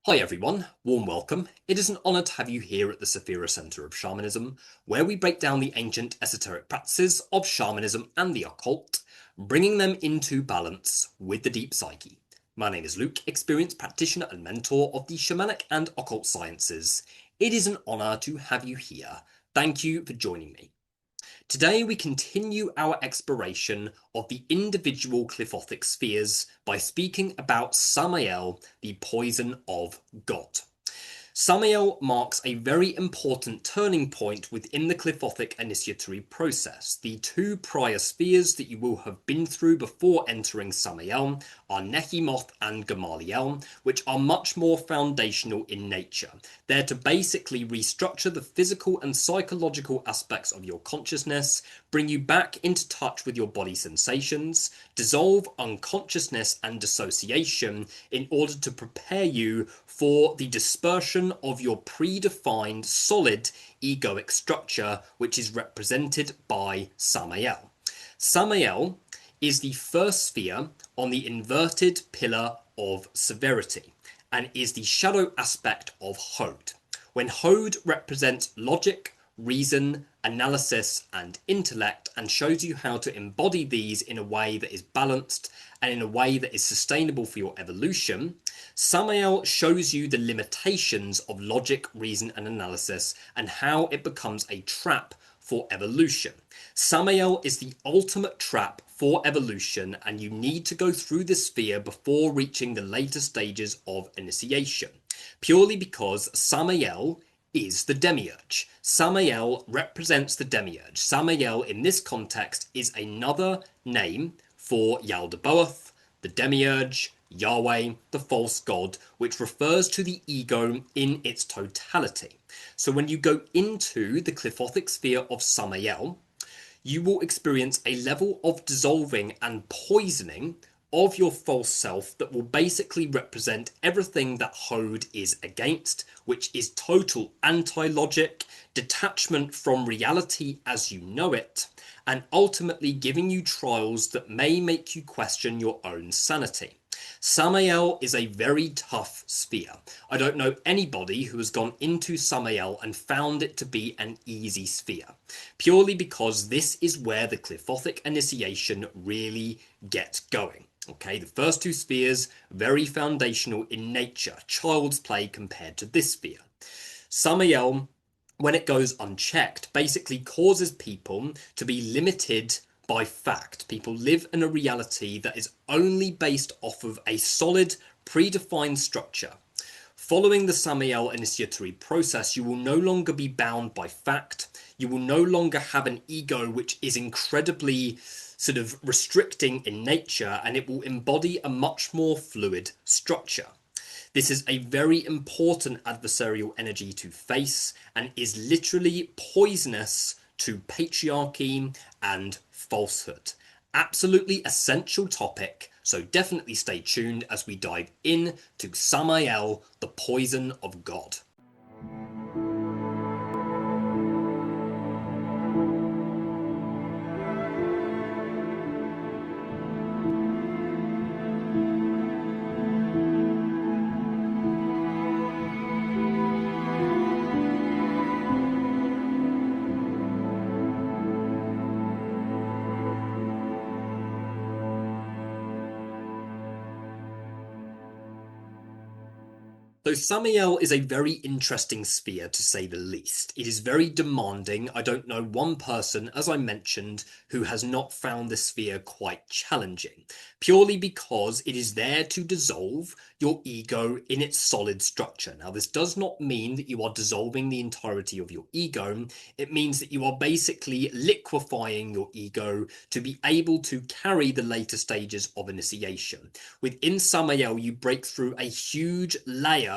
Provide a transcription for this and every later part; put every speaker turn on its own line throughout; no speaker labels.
Hi everyone, warm welcome. It is an honour to have you here at the Saphira Centre of Shamanism, where we break down the ancient esoteric practices of shamanism and the occult, bringing them into balance with the deep psyche. My name is Luke, experienced practitioner and mentor of the shamanic and occult sciences. It is an honour to have you here. Thank you for joining me. Today we continue our exploration of the individual Qliphothic spheres by speaking about Samael, the poison of God. Samiel marks a very important turning point within the Qliphothic initiatory process. The two prior spheres that you will have been through before entering Samiel are Necromantic and Gamaliel, which are much more foundational in nature. They're to basically restructure the physical and psychological aspects of your consciousness, bring you back into touch with your body sensations, dissolve unconsciousness and dissociation in order to prepare you for the dispersion of your predefined solid egoic structure, which is represented by Samael. Samael is the first sphere on the inverted pillar of severity and is the shadow aspect of Hod. When Hod represents logic, reason, analysis, and intellect, and shows you how to embody these in a way that is balanced and in a way that is sustainable for your evolution, Samael shows you the limitations of logic, reason, and analysis and how it becomes a trap for evolution. Samael is the ultimate trap for evolution, and you need to go through this sphere before reaching the later stages of initiation, purely because Samael is the demiurge. Samael represents the demiurge. Samael in this context is another name for Yaldabaoth, the demiurge, Yahweh, the false god, which refers to the ego in its totality. So when you go into the Qliphothic sphere of Samael, you will experience a level of dissolving and poisoning of your false self that will basically represent everything that Hod is against, which is total anti-logic, detachment from reality as you know it, and ultimately giving you trials that may make you question your own sanity. Samael is a very tough sphere. I don't know anybody who has gone into Samael and found it to be an easy sphere, purely because this is where the Qliphothic initiation really gets going. Okay, the first two spheres, very foundational in nature, child's play compared to this sphere. Samael, when it goes unchecked, basically causes people to be limited by fact. People live in a reality that is only based off of a solid, predefined structure. Following the Samiel initiatory process, you will no longer be bound by fact. You will no longer have an ego which is incredibly sort of restricting in nature, and it will embody a much more fluid structure. This is a very important adversarial energy to face and is literally poisonous to patriarchy and falsehood. Absolutely essential topic, so definitely stay tuned as we dive in to Samael, the poison of God. So Samiel is a very interesting sphere, to say the least. It is very demanding. I don't know one person, as I mentioned, who has not found this sphere quite challenging, purely because it is there to dissolve your ego in its solid structure. Now, this does not mean that you are dissolving the entirety of your ego. It means that you are basically liquefying your ego to be able to carry the later stages of initiation. Within Samael, you break through a huge layer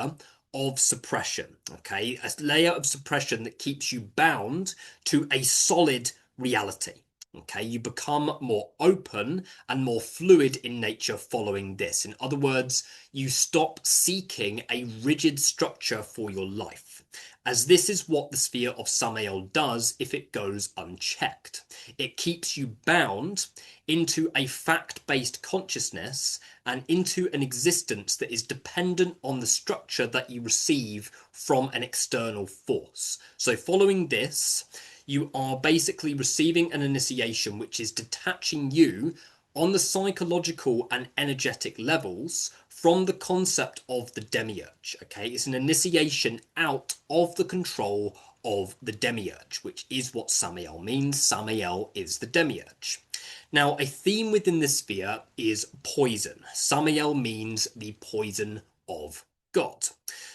of suppression, okay? A layer of suppression that keeps you bound to a solid reality. Okay, you become more open and more fluid in nature following this. In other words, you stop seeking a rigid structure for your life, as this is what the sphere of Samael does if it goes unchecked. It keeps you bound into a fact-based consciousness and into an existence that is dependent on the structure that you receive from an external force. So following this, you are basically receiving an initiation which is detaching you on the psychological and energetic levels from the concept of the demiurge. Okay, it's an initiation out of the control of the demiurge, which is what Samiel means. Samiel is the demiurge. Now, a theme within this sphere is poison. Samiel means the poison of God.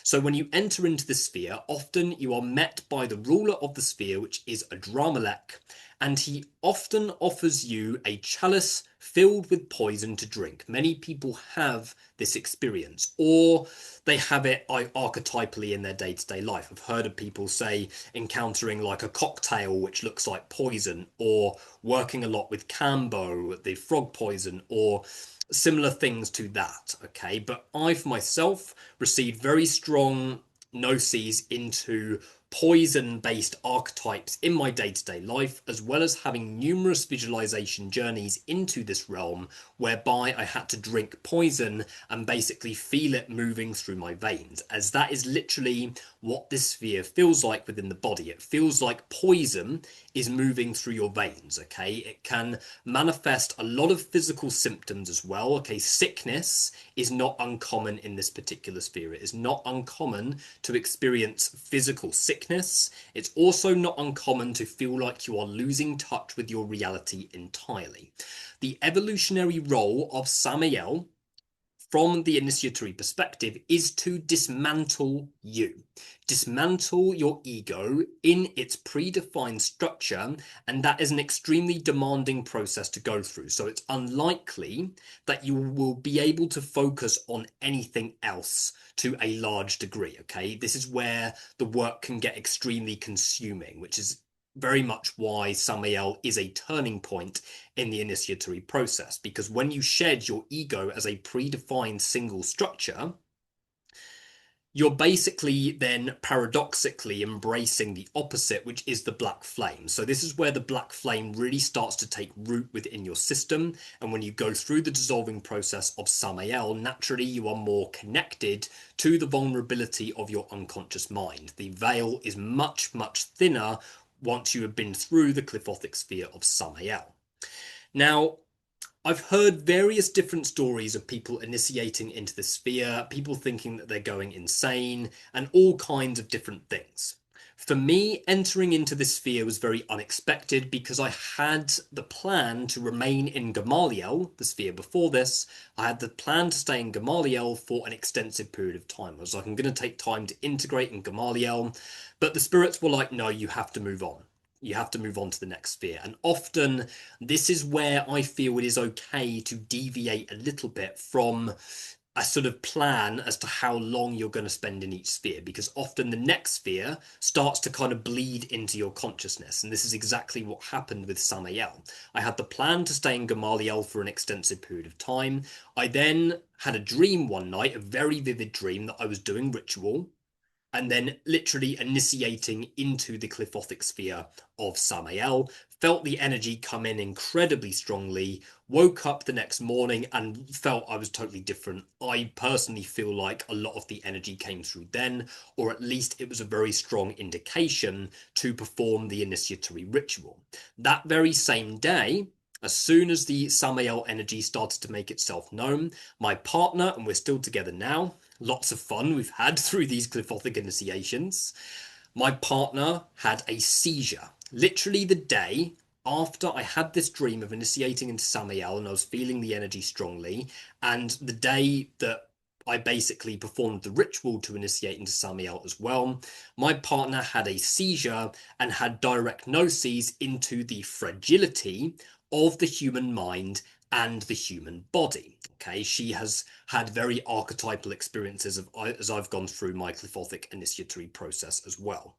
So when you enter into the sphere, often you are met by the ruler of the sphere, which is Adramelech, and he often offers you a chalice filled with poison to drink. Many people have this experience, or they have it archetypally in their day-to-day life. I've heard of people say encountering like a cocktail which looks like poison, or working a lot with Kambo, the frog poison, or similar things to that. Okay, but I've myself received very strong gnosis into poison-based archetypes in my day-to-day life, as well as having numerous visualization journeys into this realm whereby I had to drink poison and basically feel it moving through my veins, as that is literally what this sphere feels like within the body. It feels like poison is moving through your veins. Okay, it can manifest a lot of physical symptoms as well. Okay, sickness is not uncommon in this particular sphere. It is not uncommon to experience physical sickness. It's also not uncommon to feel like you are losing touch with your reality entirely. The evolutionary role of Samiel from the initiatory perspective is to dismantle you. Dismantle your ego in its predefined structure, and that is an extremely demanding process to go through. So it's unlikely that you will be able to focus on anything else to a large degree, okay? This is where the work can get extremely consuming, which is very much why Samiel is a turning point in the initiatory process, because when you shed your ego as a predefined single structure, you're basically then paradoxically embracing the opposite, which is the black flame. So this is where the black flame really starts to take root within your system. And when you go through the dissolving process of Samael, naturally you are more connected to the vulnerability of your unconscious mind. The veil is much, much thinner once you have been through the Qliphothic sphere of Samael. Now, I've heard various different stories of people initiating into the sphere, people thinking that they're going insane, and all kinds of different things. For me, entering into this sphere was very unexpected because I had the plan to remain in Gamaliel, the sphere before this. I had the plan to stay in Gamaliel for an extensive period of time. I was like, I'm going to take time to integrate in Gamaliel, but the spirits were like, no, you have to move on. You have to move on to the next sphere. And often this is where I feel it is okay to deviate a little bit from a sort of plan as to how long you're going to spend in each sphere, because often the next sphere starts to kind of bleed into your consciousness. And this is exactly what happened with Samael. I had the plan to stay in Gamaliel for an extensive period of time. I then had a dream one night, a very vivid dream, that I was doing ritual and then literally initiating into the Qliphothic sphere of Samael, felt the energy come in incredibly strongly, woke up the next morning and felt I was totally different. I personally feel like a lot of the energy came through then, or at least it was a very strong indication to perform the initiatory ritual. That very same day, as soon as the Samael energy started to make itself known, my partner, and we're still together now, lots of fun we've had through these Qliphothic initiations, my partner had a seizure. Literally the day after I had this dream of initiating into Samiel and I was feeling the energy strongly, and the day that I basically performed the ritual to initiate into Samiel as well, my partner had a seizure and had direct gnosis into the fragility of the human mind and the human body. Okay, she has had very archetypal experiences as I've gone through my Qliphothic initiatory process as well.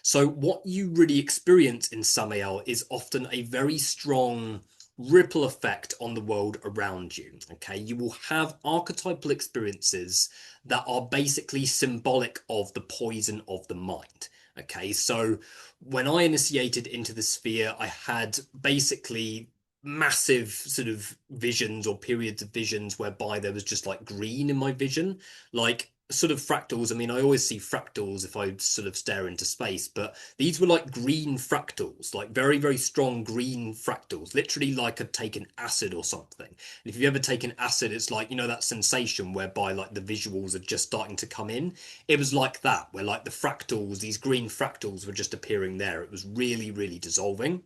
So what you really experience in Samael is often a very strong ripple effect on the world around you. Okay, you will have archetypal experiences that are basically symbolic of the poison of the mind. Okay, so when I initiated into the sphere, I had basically massive sort of visions or periods of visions whereby there was just like green in my vision, like sort of fractals. I mean, I always see fractals if I sort of stare into space, but these were like green fractals, like very, very strong green fractals, literally like I'd taken acid or something. And if you've ever taken acid, it's like, you know, that sensation whereby like the visuals are just starting to come in. It was like that, where like the fractals, these green fractals were just appearing there. It was really, really dissolving.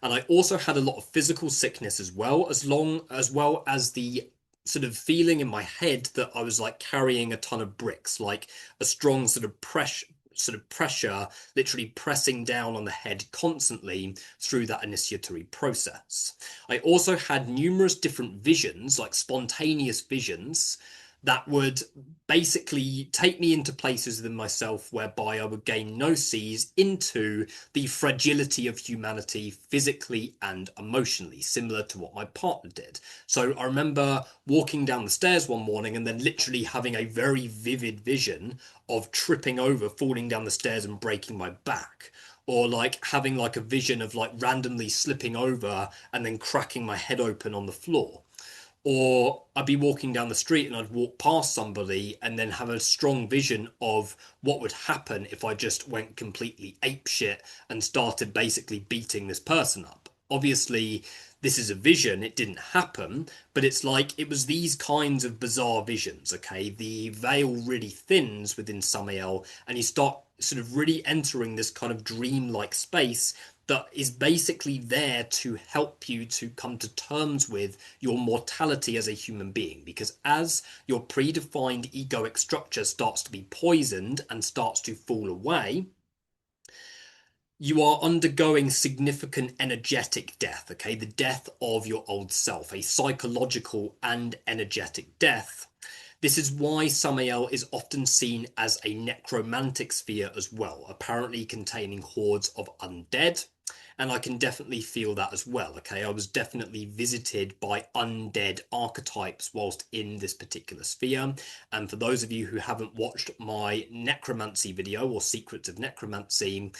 And I also had a lot of physical sickness as well as the sort of feeling in my head that I was like carrying a ton of bricks, like a strong sort of pressure, literally pressing down on the head constantly through that initiatory process. I also had numerous different visions, like spontaneous visions, that would basically take me into places within myself whereby I would gain gnosis into the fragility of humanity physically and emotionally, similar to what my partner did. So I remember walking down the stairs one morning and then literally having a very vivid vision of tripping over, falling down the stairs and breaking my back. Or like having like a vision of like randomly slipping over and then cracking my head open on the floor. Or I'd be walking down the street and I'd walk past somebody and then have a strong vision of what would happen if I just went completely apeshit and started basically beating this person up. Obviously, this is a vision, it didn't happen, but it's like it was these kinds of bizarre visions, okay? The veil really thins within Samiel and you start sort of really entering this kind of dream-like space that is basically there to help you to come to terms with your mortality as a human being. Because as your predefined egoic structure starts to be poisoned and starts to fall away, you are undergoing significant energetic death, okay? The death of your old self, a psychological and energetic death. This is why Samael is often seen as a necromantic sphere as well, apparently containing hordes of undead. And I can definitely feel that as well, okay? I was definitely visited by undead archetypes whilst in this particular sphere. And for those of you who haven't watched my necromancy video or secrets of necromancy,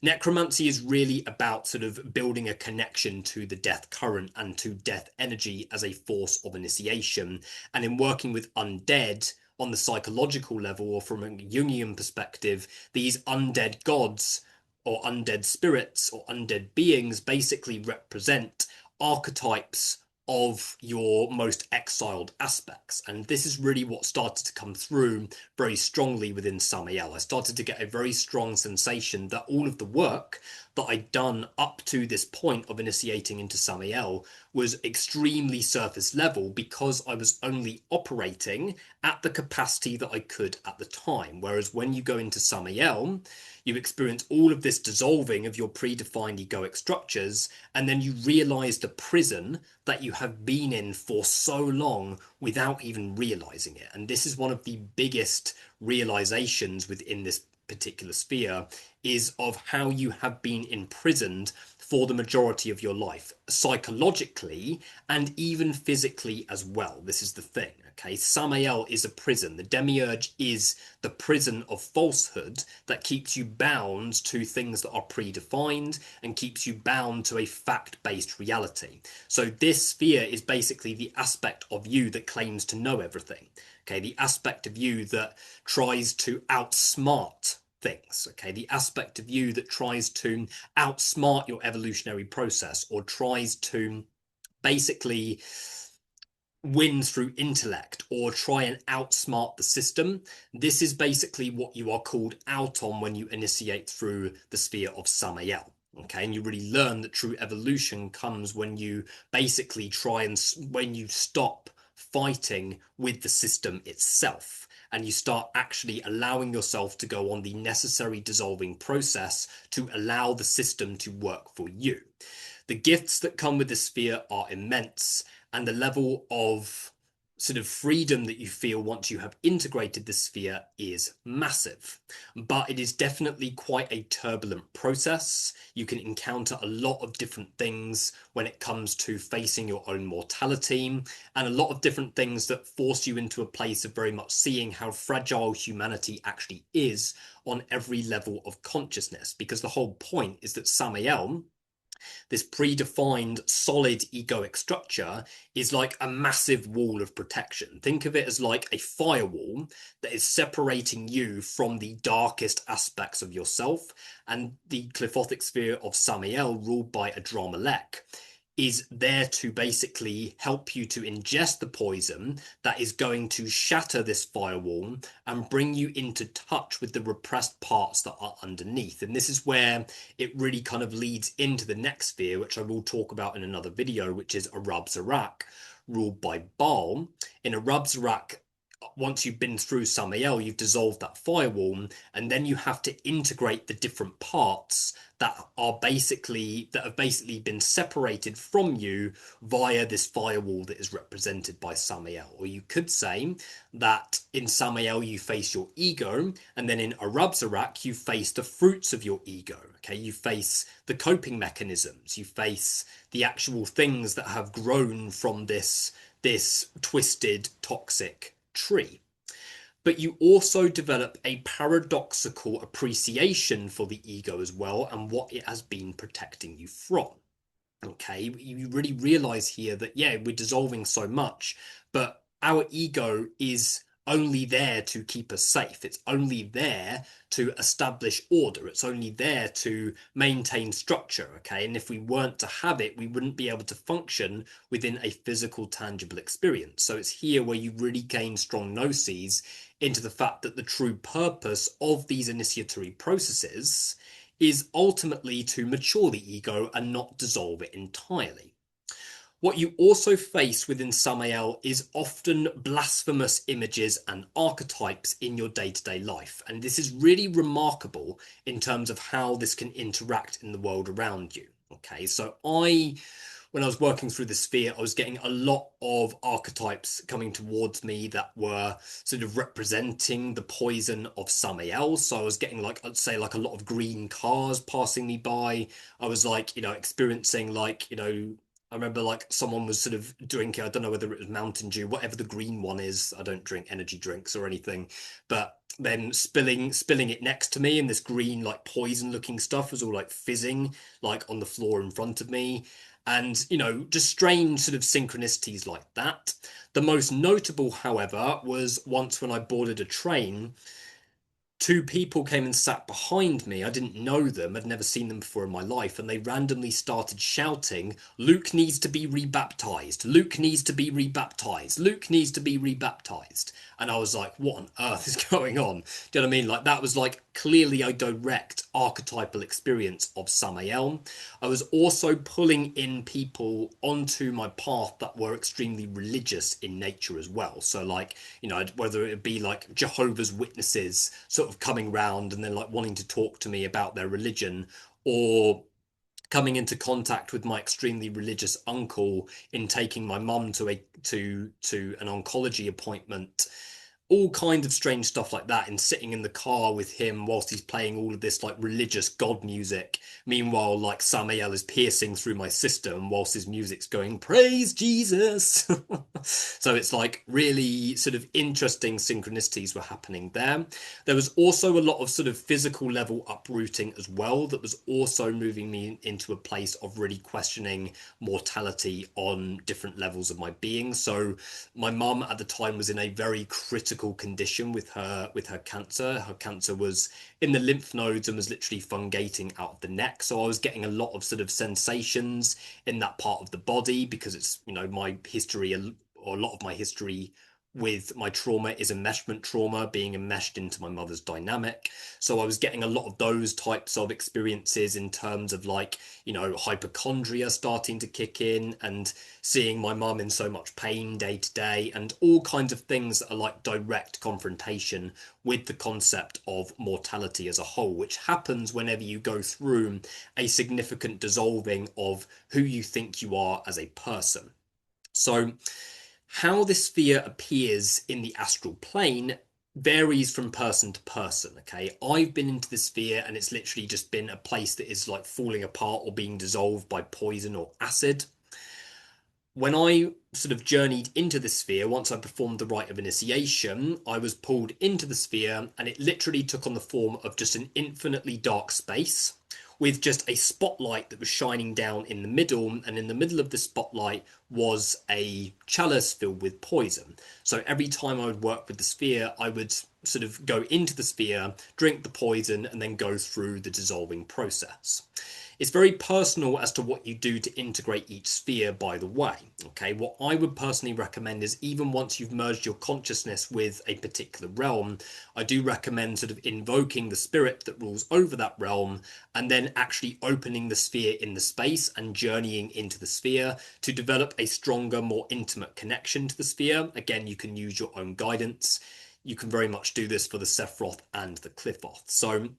necromancy is really about sort of building a connection to the death current and to death energy as a force of initiation. And in working with undead on the psychological level or from a Jungian perspective, these undead gods or undead spirits or undead beings basically represent archetypes of your most exiled aspects. And this is really what started to come through very strongly within Samiel. I started to get a very strong sensation that all of the work that I'd done up to this point of initiating into Samiel was extremely surface level because I was only operating at the capacity that I could at the time. Whereas when you go into Samiel, you experience all of this dissolving of your predefined egoic structures, and then you realize the prison that you have been in for so long without even realizing it. And this is one of the biggest realizations within this particular sphere, is of how you have been imprisoned for the majority of your life, psychologically and even physically as well. This is the thing, okay? Samael is a prison. The demiurge is the prison of falsehood that keeps you bound to things that are predefined and keeps you bound to a fact-based reality. So this sphere is basically the aspect of you that claims to know everything, okay? The aspect of you that tries to outsmart things, okay? The aspect of you that tries to outsmart your evolutionary process or tries to basically win through intellect or try and outsmart the system. This is basically what you are called out on when you initiate through the sphere of Samael. Okay, and you really learn that true evolution comes when you basically when you stop fighting with the system itself and you start actually allowing yourself to go on the necessary dissolving process to allow the system to work for you. The gifts that come with the sphere are immense, and the level of sort of freedom that you feel once you have integrated the sphere is massive, but it is definitely quite a turbulent process. You can encounter a lot of different things when it comes to facing your own mortality, and a lot of different things that force you into a place of very much seeing how fragile humanity actually is on every level of consciousness, because the whole point is that Samiel, this predefined solid egoic structure, is like a massive wall of protection. Think of it as like a firewall that is separating you from the darkest aspects of yourself. And the Qliphothic sphere of Samiel, ruled by Adramelech, is there to basically help you to ingest the poison that is going to shatter this firewall and bring you into touch with the repressed parts that are underneath. And this is where it really kind of leads into the next sphere, which I will talk about in another video, which is Arab-Zarak, ruled by Baal. In Arab-Zarak, once you've been through Samiel, you've dissolved that firewall, and then you have to integrate the different parts that have basically been separated from you via this firewall that is represented by Samiel. Or you could say that in Samiel you face your ego, and then in Arab-Zarak you face the fruits of your ego. Okay, you face the coping mechanisms, you face the actual things that have grown from this twisted, toxic tree. But you also develop a paradoxical appreciation for the ego as well, and what it has been protecting you from. Okay, you really realize here that, yeah, we're dissolving so much, but our ego is only there to keep us safe. It's only there to establish order. It's only there to maintain structure. Okay, and if we weren't to have it, we wouldn't be able to function within a physical, tangible experience. So it's here where you really gain strong gnosis into the fact that the true purpose of these initiatory processes is ultimately to mature the ego and not dissolve it entirely. What you also face within Samael is often blasphemous images and archetypes in your day-to-day life. And this is really remarkable in terms of how this can interact in the world around you. Okay, so when I was working through the sphere, I was getting a lot of archetypes coming towards me that were sort of representing the poison of Samael. So I was getting, like, I'd say, like a lot of green cars passing me by. I was like, experiencing, like, I remember like someone was sort of drinking, I don't know whether it was Mountain Dew, whatever the green one is. I don't drink energy drinks or anything, but then spilling it next to me, and this green like poison looking stuff was all like fizzing like on the floor in front of me. And just strange sort of synchronicities like that. The most notable, however, was once when I boarded a train. Two people came and sat behind me. I didn't know them. I'd never seen them before in my life. And they randomly started shouting, "Luke needs to be rebaptized. Luke needs to be rebaptized. Luke needs to be rebaptized." And I was like, what on earth is going on? Do you know what I mean? Like, that was like clearly a direct archetypal experience of Samael. I was also pulling in people onto my path that were extremely religious in nature as well. So like, whether it be like Jehovah's Witnesses sort of coming round and then like wanting to talk to me about their religion, or coming into contact with my extremely religious uncle in taking my mum to an oncology appointment. All kinds of strange stuff like that, and sitting in the car with him whilst he's playing all of this like religious god music. Meanwhile, like, Samiel is piercing through my system whilst his music's going, "Praise Jesus." So it's like really sort of interesting synchronicities were happening there. There was also a lot of sort of physical level uprooting as well that was also moving me into a place of really questioning mortality on different levels of my being. So my mum at the time was in a very critical condition with her cancer. Her cancer was in the lymph nodes and was literally fungating out of the neck. So I was getting a lot of sort of sensations in that part of the body, because it's, my history, or a lot of my history with my trauma is enmeshment trauma, being enmeshed into my mother's dynamic. So I was getting a lot of those types of experiences in terms of like, hypochondria starting to kick in, and seeing my mum in so much pain day to day, and all kinds of things that are like direct confrontation with the concept of mortality as a whole, which happens whenever you go through a significant dissolving of who you think you are as a person. So How this sphere appears in the astral plane varies from person to person. Okay, I've been into the sphere and it's literally just been a place that is like falling apart or being dissolved by poison or acid. When I sort of journeyed into the sphere, once I performed the rite of initiation, I was pulled into the sphere and it literally took on the form of just an infinitely dark space with just a spotlight that was shining down in the middle. And in the middle of the spotlight was a chalice filled with poison. So every time I would work with the sphere, I would sort of go into the sphere, drink the poison, and then go through the dissolving process. It's very personal as to what you do to integrate each sphere, by the way. Okay, what I would personally recommend is even once you've merged your consciousness with a particular realm, I do recommend sort of invoking the spirit that rules over that realm and then actually opening the sphere in the space and journeying into the sphere to develop a stronger, more intimate connection to the sphere. Again, you can use your own guidance. You can very much do this for the Sephiroth and the Qliphoth. So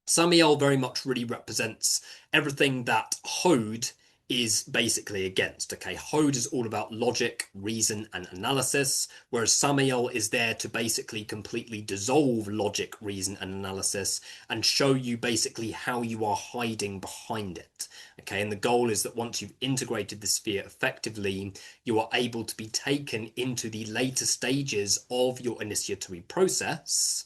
Samiel very much really represents everything that Hode is basically against. Okay, Hode is all about logic, reason, and analysis, whereas Samiel is there to basically completely dissolve logic, reason, and analysis and show you basically how you are hiding behind it. Okay, and the goal is that once you've integrated the sphere effectively, you are able to be taken into the later stages of your initiatory process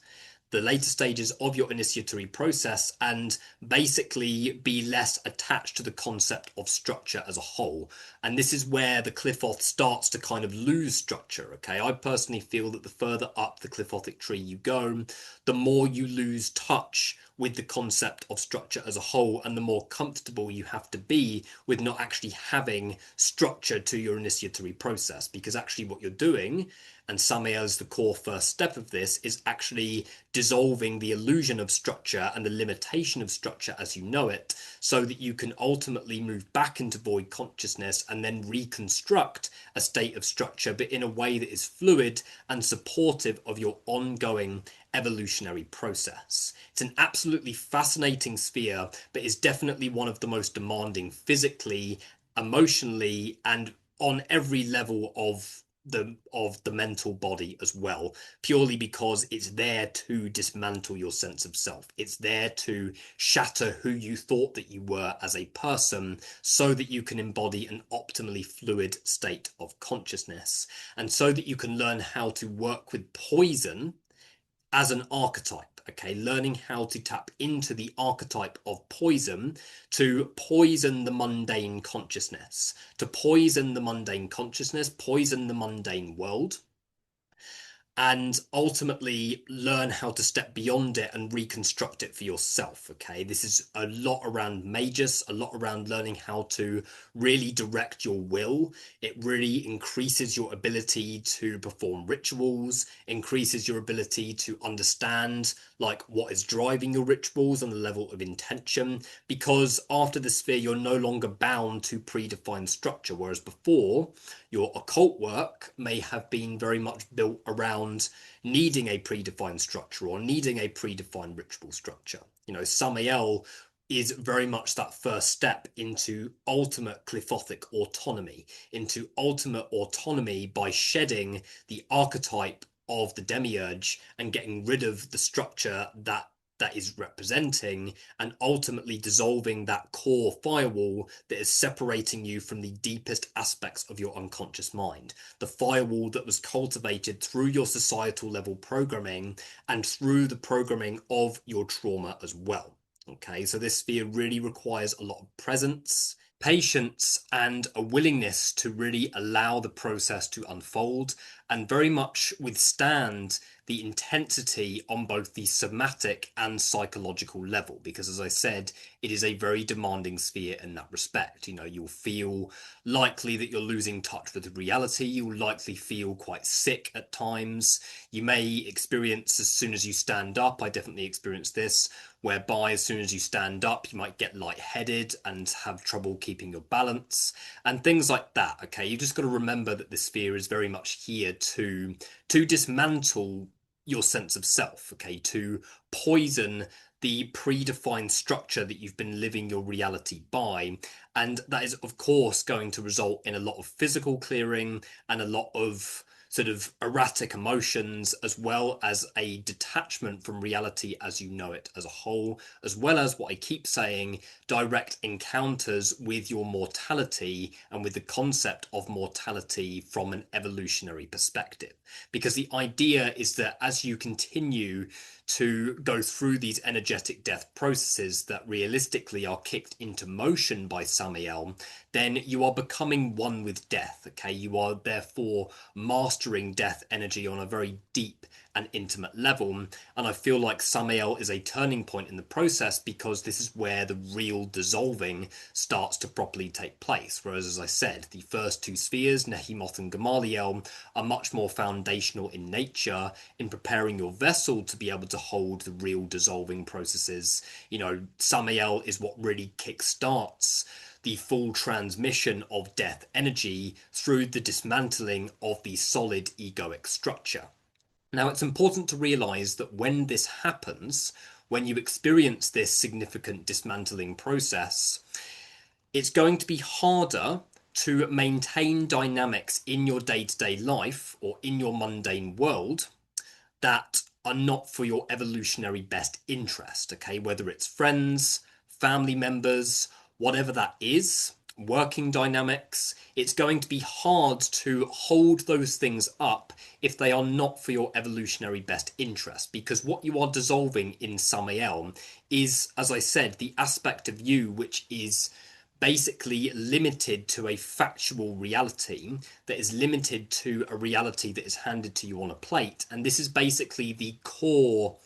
and basically be less attached to the concept of structure as a whole. And this is where the Qliphoth starts to kind of lose structure. Okay, I personally feel that the further up the Qliphothic tree you go, the more you lose touch with the concept of structure as a whole, and the more comfortable you have to be with not actually having structure to your initiatory process. Because actually what you're doing, and Samiel is the core first step of this, is actually dissolving the illusion of structure and the limitation of structure as you know it, so that you can ultimately move back into void consciousness and then reconstruct a state of structure, but in a way that is fluid and supportive of your ongoing evolutionary process. It's an absolutely fascinating sphere, but is definitely one of the most demanding physically, emotionally, and on every level of the mental body as well, purely because it's there to dismantle your sense of self. It's there to shatter who you thought that you were as a person so that you can embody an optimally fluid state of consciousness, and so that you can learn how to work with poison as an archetype. Okay, learning how to tap into the archetype of poison to poison the mundane consciousness, poison the mundane world, and ultimately learn how to step beyond it and reconstruct it for yourself. Okay, this is a lot around magus, a lot around learning how to really direct your will. It really increases your ability to perform rituals, increases your ability to understand like what is driving your rituals on the level of intention, because after the sphere you're no longer bound to predefined structure, whereas before your occult work may have been very much built around needing a predefined structure or needing a predefined ritual structure. You know, Samiel is very much that first step into ultimate Qliphothic autonomy, by shedding the archetype of the demiurge and getting rid of the structure that is representing, and ultimately dissolving that core firewall that is separating you from the deepest aspects of your unconscious mind, the firewall that was cultivated through your societal level programming and through the programming of your trauma as well. Okay, so this sphere really requires a lot of presence, patience, and a willingness to really allow the process to unfold and very much withstand the intensity on both the somatic and psychological level, because as I said, it is a very demanding sphere in that respect. You know, you'll feel likely that you're losing touch with reality. You'll likely feel quite sick at times. You may experience, as soon as you stand up, I definitely experienced this, whereby as soon as you stand up, you might get lightheaded and have trouble keeping your balance and things like that. Okay, you just got to remember that this sphere is very much here to dismantle your sense of self, okay, to poison the predefined structure that you've been living your reality by. And that is, of course, going to result in a lot of physical clearing and a lot of sort of erratic emotions, as well as a detachment from reality as you know it as a whole, as well as what I keep saying, direct encounters with your mortality and with the concept of mortality from an evolutionary perspective. Because the idea is that as you continue to go through these energetic death processes that realistically are kicked into motion by Samiel, then you are becoming one with death. Okay, you are therefore mastering death energy on a very deep and intimate level. And I feel like Samiel is a turning point in the process because this is where the real dissolving starts to properly take place. Whereas, as I said, the first two spheres, Nehemoth and Gamaliel, are much more foundational in nature in preparing your vessel to be able to hold the real dissolving processes. You know, Samiel is what really kickstarts the full transmission of death energy through the dismantling of the solid egoic structure. Now, it's important to realize that when this happens, when you experience this significant dismantling process, it's going to be harder to maintain dynamics in your day-to-day life or in your mundane world that are not for your evolutionary best interest, okay? Whether it's friends, family members, whatever that is, working dynamics, it's going to be hard to hold those things up if they are not for your evolutionary best interest, because what you are dissolving in Samael is, as I said, the aspect of you which is basically limited to a factual reality, that is limited to a reality that is handed to you on a plate. And this is basically the core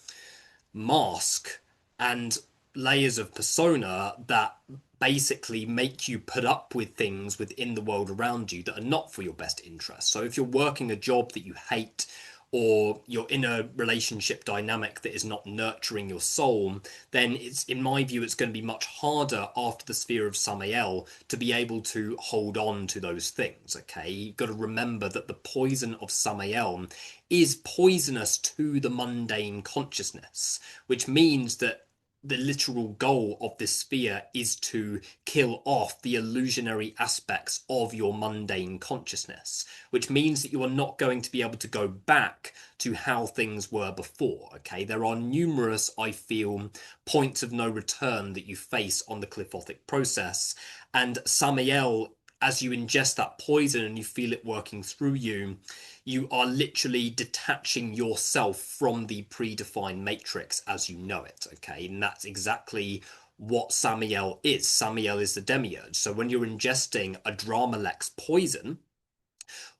mask and layers of persona that basically make you put up with things within the world around you that are not for your best interest. So if you're working a job that you hate, or you're in a relationship dynamic that is not nurturing your soul, then it's, in my view, it's going to be much harder after the sphere of Samael to be able to hold on to those things. Okay, you've got to remember that the poison of Samael is poisonous to the mundane consciousness, which means that the literal goal of this sphere is to kill off the illusionary aspects of your mundane consciousness, which means that you are not going to be able to go back to how things were before. Okay, there are numerous, I feel, points of no return that you face on the Qliphothic process, and Samiel, as you ingest that poison and you feel it working through you, you are literally detaching yourself from the predefined matrix as you know it, okay? And that's exactly what Samiel is. Samiel is the demiurge. So when you're ingesting a Dramalex poison,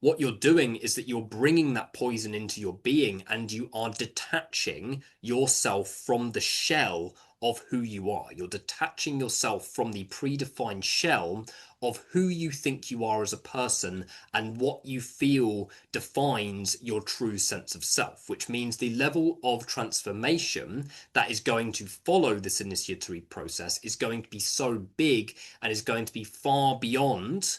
what you're doing is that you're bringing that poison into your being and you are detaching yourself from the shell of who you are. You're detaching yourself from the predefined shell of who you think you are as a person and what you feel defines your true sense of self, which means the level of transformation that is going to follow this initiatory process is going to be so big and is going to be far beyond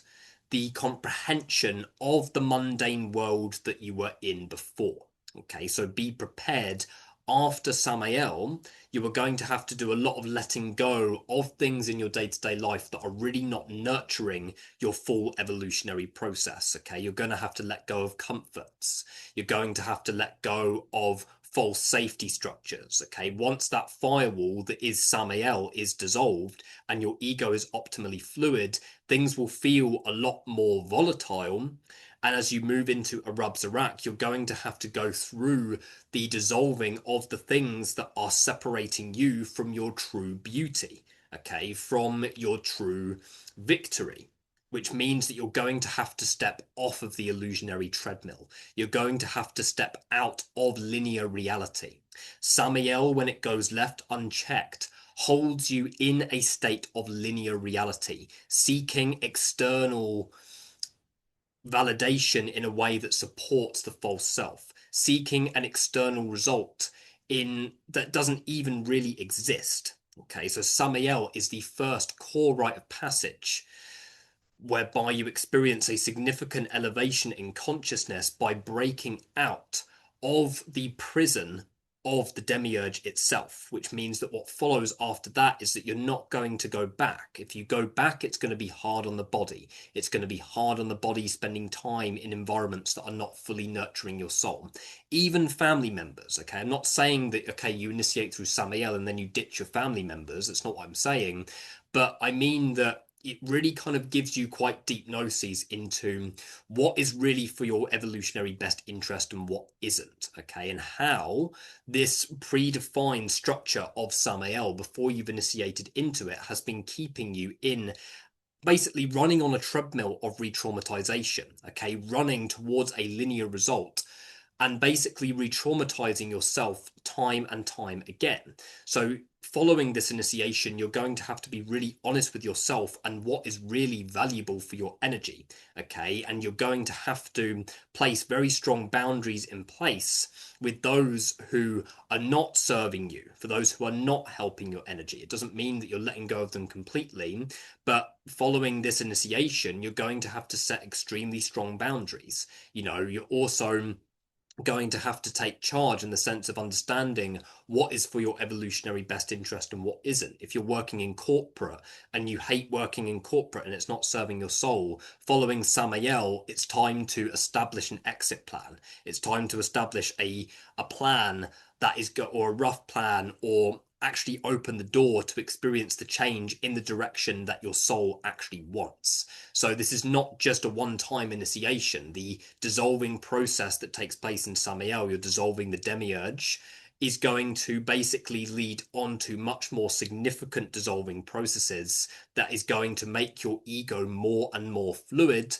the comprehension of the mundane world that you were in before. Okay, so be prepared. After Samael, you are going to have to do a lot of letting go of things in your day-to-day life that are really not nurturing your full evolutionary process. Okay, you're going to have to let go of comforts. You're going to have to let go of false safety structures. Okay, once that firewall that is Samael is dissolved and your ego is optimally fluid, things will feel a lot more volatile. And as you move into Adversarial, you're going to have to go through the dissolving of the things that are separating you from your true beauty, okay, from your true victory, which means that you're going to have to step off of the illusionary treadmill. You're going to have to step out of linear reality. Samiel, when it goes left unchecked, holds you in a state of linear reality, seeking external validation in a way that supports the false self, seeking an external result in that doesn't even really exist. Okay, so Samiel is the first core rite of passage whereby you experience a significant elevation in consciousness by breaking out of the prison of the demiurge itself, which means that what follows after that is that you're not going to go back. If you go back, it's going to be hard on the body. It's going to be hard on the body spending time in environments that are not fully nurturing your soul. Even family members, okay? I'm not saying that, okay, you initiate through Samiel and then you ditch your family members. That's not what I'm saying. But I mean that it really kind of gives you quite deep gnosis into what is really for your evolutionary best interest and what isn't, okay? And how this predefined structure of Samael before you've initiated into it has been keeping you in basically running on a treadmill of re-traumatization, okay? Running towards a linear result and basically re-traumatizing yourself time and time again. So following this initiation, you're going to have to be really honest with yourself and what is really valuable for your energy, okay? And you're going to have to place very strong boundaries in place with those who are not serving you, for those who are not helping your energy. It doesn't mean that you're letting go of them completely, but following this initiation, you're going to have to set extremely strong boundaries. You know, you're also going to have to take charge in the sense of understanding what is for your evolutionary best interest and what isn't. If you're working in corporate and you hate working in corporate and it's not serving your soul, following Samael, it's time to establish an exit plan. It's time to establish a plan that is or a rough plan, or actually open the door to experience the change in the direction that your soul actually wants. So this is not just a one-time initiation. The dissolving process that takes place in Samiel, you're dissolving the demiurge, is going to basically lead on to much more significant dissolving processes that is going to make your ego more and more fluid.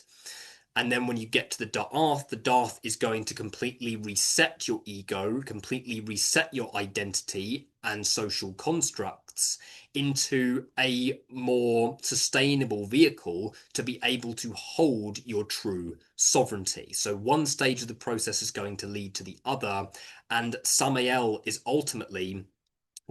And then when you get to the Darth is going to completely reset your ego, completely reset your identity and social constructs into a more sustainable vehicle to be able to hold your true sovereignty. So one stage of the process is going to lead to the other, and Samael is ultimately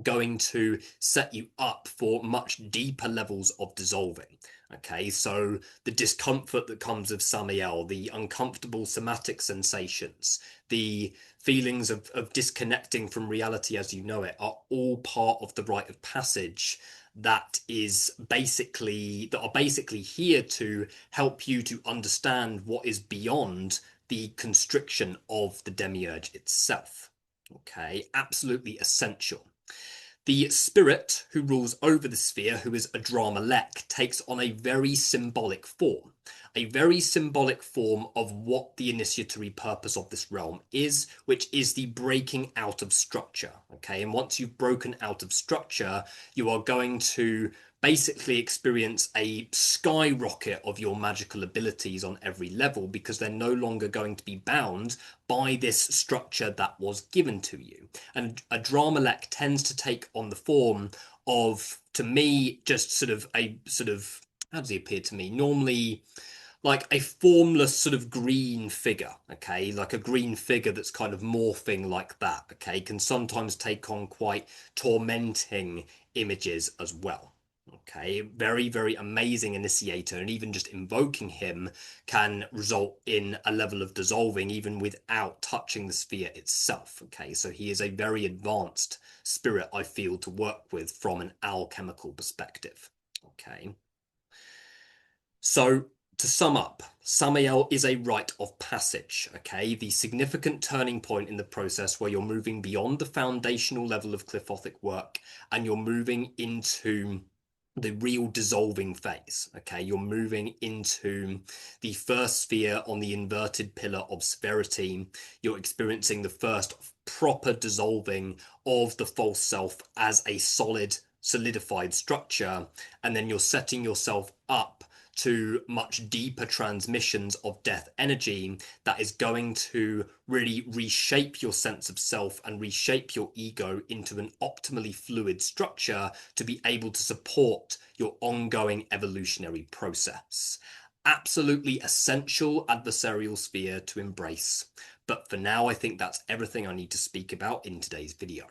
going to set you up for much deeper levels of dissolving. Okay, so the discomfort that comes with Samiel, the uncomfortable somatic sensations, the feelings of disconnecting from reality as you know it are all part of the rite of passage that are basically here to help you to understand what is beyond the constriction of the demiurge itself. Okay, absolutely essential. The spirit who rules over the sphere, who is Adramelech, takes on a very symbolic form of what the initiatory purpose of this realm is, which is the breaking out of structure. Okay, and once you've broken out of structure, you are going to basically experience a skyrocket of your magical abilities on every level, because they're no longer going to be bound by this structure that was given to you. And Adramelech tends to take on the form of, to me, just how does he appear to me? Normally like a formless sort of green figure, okay? Like a green figure that's kind of morphing like that, okay? Can sometimes take on quite tormenting images as well. Okay, very, very amazing initiator, and even just invoking him can result in a level of dissolving even without touching the sphere itself. Okay, so he is a very advanced spirit, I feel, to work with from an alchemical perspective. Okay, so to sum up, Samael is a rite of passage, okay? The significant turning point in the process where you're moving beyond the foundational level of Qliphothic work and you're moving into the real dissolving phase, okay? You're moving into the first sphere on the inverted pillar of severity. You're experiencing the first proper dissolving of the false self as a solid, solidified structure, and then you're setting yourself up to much deeper transmissions of death energy that is going to really reshape your sense of self and reshape your ego into an optimally fluid structure to be able to support your ongoing evolutionary process. Absolutely essential adversarial sphere to embrace. But for now, I think that's everything I need to speak about in today's video.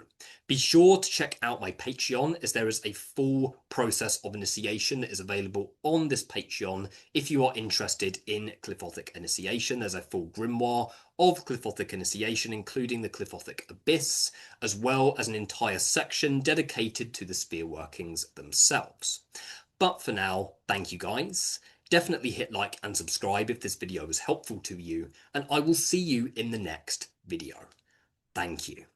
Be sure to check out my Patreon, as there is a full process of initiation that is available on this Patreon. If you are interested in Qliphothic initiation, there's a full grimoire of Qliphothic initiation, including the Qliphothic Abyss, as well as an entire section dedicated to the sphere workings themselves. But for now, thank you guys. Definitely hit like and subscribe if this video was helpful to you, and I will see you in the next video. Thank you.